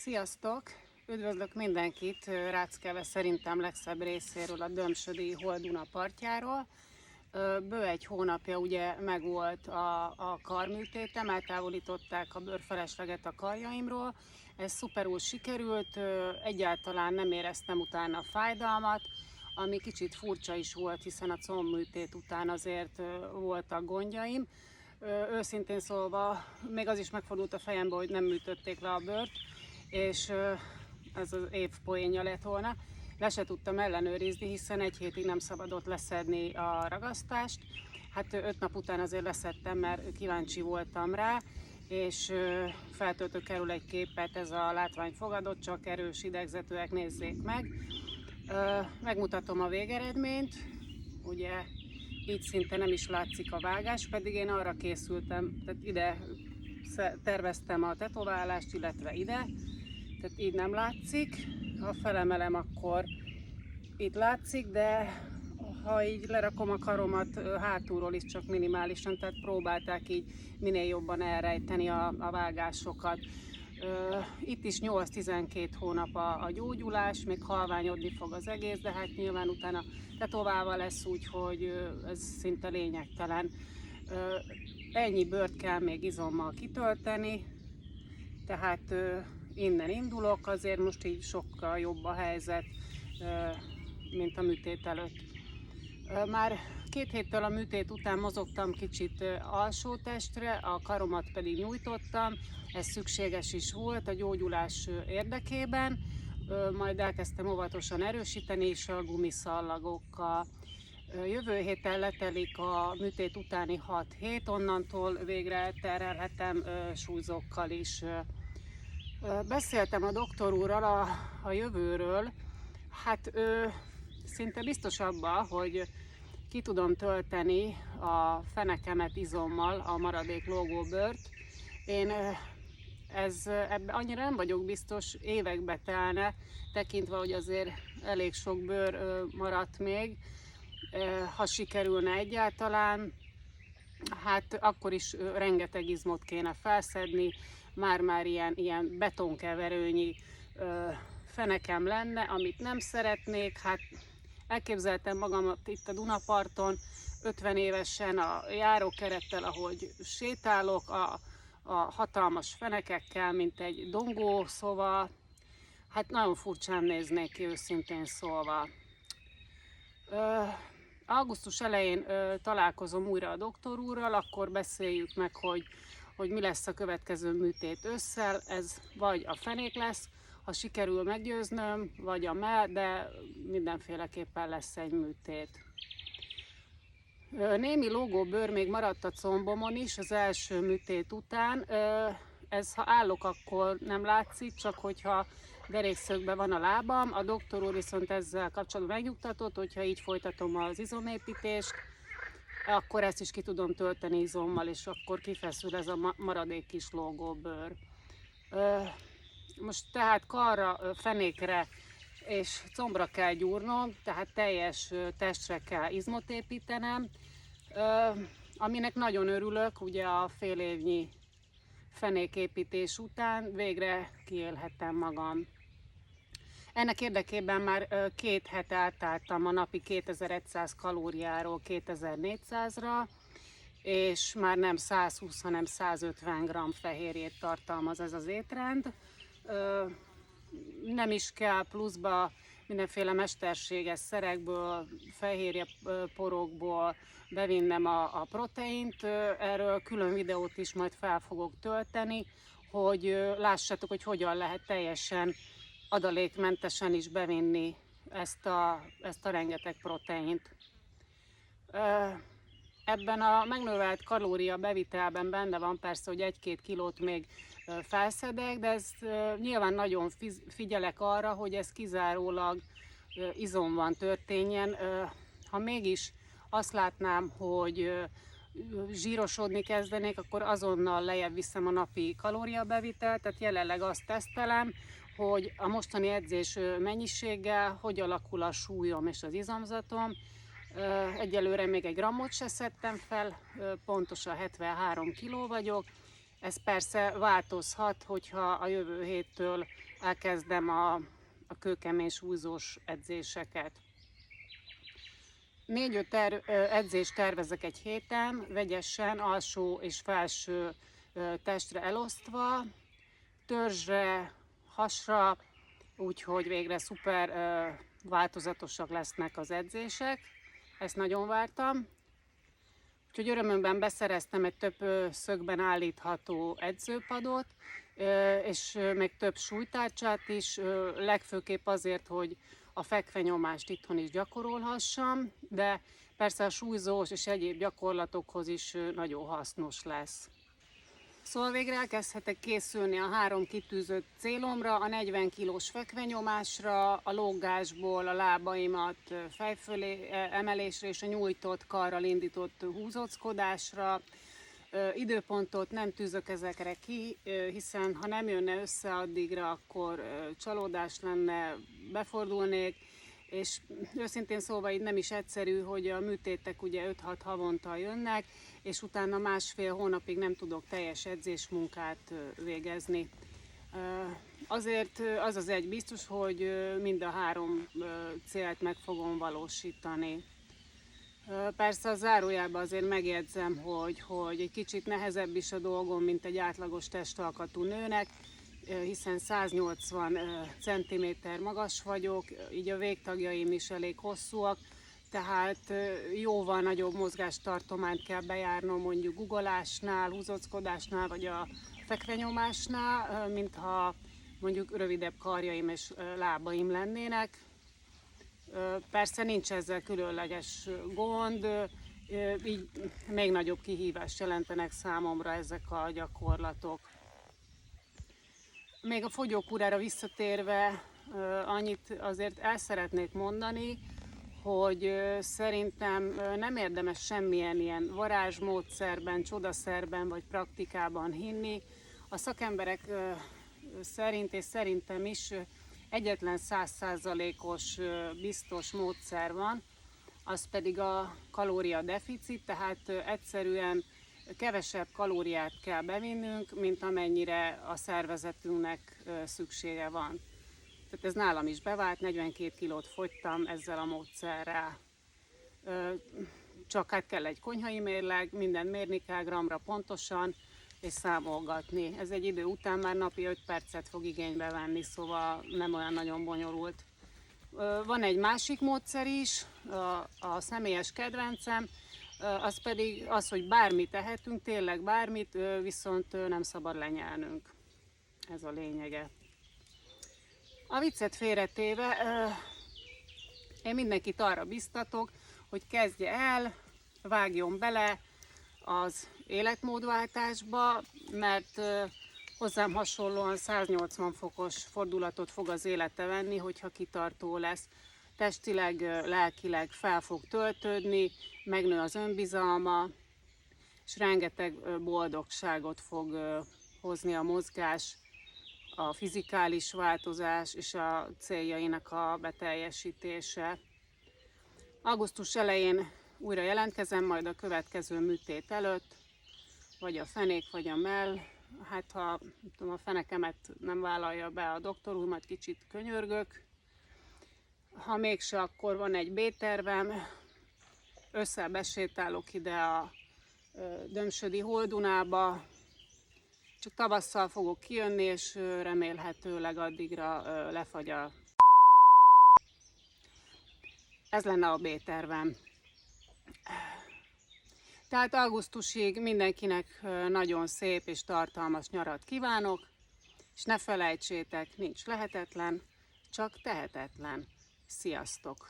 Sziasztok! Üdvözlök mindenkit Ráckeve szerintem legszebb részéről, a Dömsödi Holduna partjáról. Bő egy hónapja ugye megvolt a karműtétem, eltávolították a bőrfelesleget a karjaimról. Ez szuperul sikerült, egyáltalán nem éreztem utána fájdalmat, ami kicsit furcsa is volt, hiszen a combműtét után azért voltak gondjaim. Őszintén szólva, még az is megfordult a fejembe, hogy nem műtötték le a bőrt, és ez az év poénja lett volna. Le se tudtam ellenőrizni, hiszen egy hétig nem szabadott leszedni a ragasztást. Hát 5 nap után azért leszedtem, mert kíváncsi voltam rá, és feltöltök erről egy képet, ez a látvány fogadott, csak erős idegzetőek nézzék meg. Megmutatom a végeredményt, ugye így szinte nem is látszik a vágás, pedig én arra készültem, tehát ide terveztem a tetoválást, illetve ide, tehát így nem látszik. Ha felemelem, akkor itt látszik, de ha így lerakom a karomat hátulról is csak minimálisan, tehát próbálták így minél jobban elrejteni a vágásokat. Itt is 8-12 hónap a gyógyulás, még halványodni fog az egész, de hát nyilván utána tetoválva lesz, úgyhogy ez szinte lényegtelen. Ennyi bőrt kell még izommal kitölteni, tehát innen indulok, azért most így sokkal jobb a helyzet, mint a műtét előtt. Már 2 héttel a műtét után mozogtam kicsit alsó testre, a karomat pedig nyújtottam, ez szükséges is volt a gyógyulás érdekében, majd elkezdtem óvatosan erősíteni is a gumiszallagokkal. Jövő héten letelik a műtét utáni 6 hét, onnantól végre terelhetem súlyzókkal is. Beszéltem a doktor úrral a jövőről, hát ő szinte biztos abban, hogy ki tudom tölteni a fenekemet izommal, a maradék lógóbőrt. Én ebben annyira nem vagyok biztos, évekbe telne, tekintve, hogy azért elég sok bőr maradt még, ha sikerülne egyáltalán, hát akkor is rengeteg izmot kéne felszedni, már ilyen betonkeverőnyi fenekem lenne, amit nem szeretnék. Hát elképzeltem magamat itt a Dunaparton, 50 évesen a járókerettel, ahogy sétálok, a hatalmas fenekekkel, mint egy dongó, szóval hát nagyon furcsán néznék ki, őszintén szólva. Augusztus elején találkozom újra a doktor úrral, akkor beszéljük meg, hogy mi lesz a következő műtét ősszel. Ez vagy a fenék lesz, ha sikerül meggyőznöm, vagy a mell, de mindenféleképpen lesz egy műtét. Némi lógóbőr még maradt a combomon is az első műtét után. Ez, ha állok, akkor nem látszik, csak hogyha derékszögben van a lábam. A doktor úr viszont ezzel kapcsolatban megnyugtatott, hogyha így folytatom az izomépítést, akkor ezt is ki tudom tölteni izommal, és akkor kifeszül ez a maradék kis lógóbőr. Most tehát karra, fenékre és combra kell gyúrnom, tehát teljes testre kell izmot építenem, aminek nagyon örülök, ugye a fél évnyi fenéképítés után végre kiélhettem magam. Ennek érdekében már 2 hete átálltam a napi 2100 kalóriáról 2400-ra, és már nem 120, hanem 150 g fehérjét tartalmaz ez az étrend. Nem is kell pluszba mindenféle mesterséges szerekből, fehérje porokból bevinnem a proteint. Erről külön videót is majd fel fogok tölteni, hogy lássátok, hogy hogyan lehet teljesen adalékmentesen is bevinni ezt a rengeteg proteint. Ebben a megnövelt kalória bevitelben benne van persze, hogy 1-2 kilót még felszedek, de ez nyilván nagyon figyelek arra, hogy ez kizárólag izomban történjen. Ha mégis azt látnám, hogy zsírosodni kezdenék, akkor azonnal lejjebb viszem a napi kalóriabevitelt, tehát jelenleg azt tesztelem, hogy a mostani edzés mennyiséggel hogy alakul a súlyom és az izomzatom. Egyelőre még 1 grammot se szedtem fel, pontosan 73 kg vagyok, Ez persze változhat, hogyha a jövő héttől elkezdem a kőkemény súlyzós edzéseket. 4-5 edzést tervezek egy héten, vegyesen, alsó és felső testre elosztva, törzsre, hasra, úgyhogy végre szuper változatosak lesznek az edzések. Ezt nagyon vártam. Úgyhogy örömömben beszereztem egy több szögben állítható edzőpadot, és még több súlytárcsát is, legfőképp azért, hogy a fekvenyomást itthon is gyakorolhassam, de persze a súlyzós és egyéb gyakorlatokhoz is nagyon hasznos lesz. Szóval végre elkezdhetek készülni a 3 kitűzött célomra, a 40 kilós fekvenyomásra, a lógásból a lábaimat fejfölé emelésre és a nyújtott karral indított húzóckodásra. Időpontot nem tűzök ezekre ki, hiszen ha nem jönne össze addigra, akkor csalódás lenne, befordulnék, és őszintén szóval így nem is egyszerű, hogy a műtétek ugye 5-6 havonta jönnek, és utána másfél hónapig nem tudok teljes edzésmunkát végezni. Azért az egy biztos, hogy mind a 3 célt meg fogom valósítani. Persze a zárójában azért megjegyzem, hogy egy kicsit nehezebb is a dolgom, mint egy átlagos testalkatú nőnek, hiszen 180 cm magas vagyok, így a végtagjaim is elég hosszúak, tehát jóval nagyobb mozgástartományt kell bejárnom mondjuk guggolásnál, húzóckodásnál vagy a fekvenyomásnál, mintha mondjuk rövidebb karjaim és lábaim lennének. Persze nincs ezzel különleges gond, így még nagyobb kihívást jelentenek számomra ezek a gyakorlatok. Még a fogyókúrára visszatérve annyit azért el szeretnék mondani, hogy szerintem nem érdemes semmilyen ilyen varázsmódszerben, csodaszerben vagy praktikában hinni. A szakemberek szerint és szerintem is egyetlen 100%-os biztos módszer van, az pedig a kalóriadeficit, tehát egyszerűen kevesebb kalóriát kell bevinnünk, mint amennyire a szervezetünknek szüksége van. Tehát ez nálam is bevált, 42 kilót fogytam ezzel a módszerrel. Csak hát kell egy konyhai mérleg, mindent mérni kell gramra pontosan, és számolgatni. Ez egy idő után már napi 5 percet fog igénybe venni, szóval nem olyan nagyon bonyolult. Van egy másik módszer is, a személyes kedvencem, az pedig az, hogy bármit tehetünk, tényleg bármit, viszont nem szabad lenyelnünk. Ez a lényege. A viccet félretéve, én mindenkit arra biztatok, hogy kezdje el, vágjon bele az életmódváltásba, mert hozzám hasonlóan 180 fokos fordulatot fog az élete venni, hogyha kitartó lesz. Testileg, lelkileg fel fog töltődni, megnő az önbizalma, és rengeteg boldogságot fog hozni a mozgás, a fizikális változás és a céljainak a beteljesítése. Augusztus elején újra jelentkezem, majd a következő műtét előtt, vagy a fenék, vagy a mell. Hát ha tudom, a fenekemet nem vállalja be a doktor úr, majd kicsit könyörgök. Ha mégse, akkor van egy B-tervem, ősszel besétálok ide a Dömsödi Holdunába, csak tavasszal fogok kijönni, és remélhetőleg addigra lefagy a... Ez lenne a B-tervem. Tehát augusztusig mindenkinek nagyon szép és tartalmas nyarat kívánok, és ne felejtsétek, nincs lehetetlen, csak tehetetlen. Sziasztok!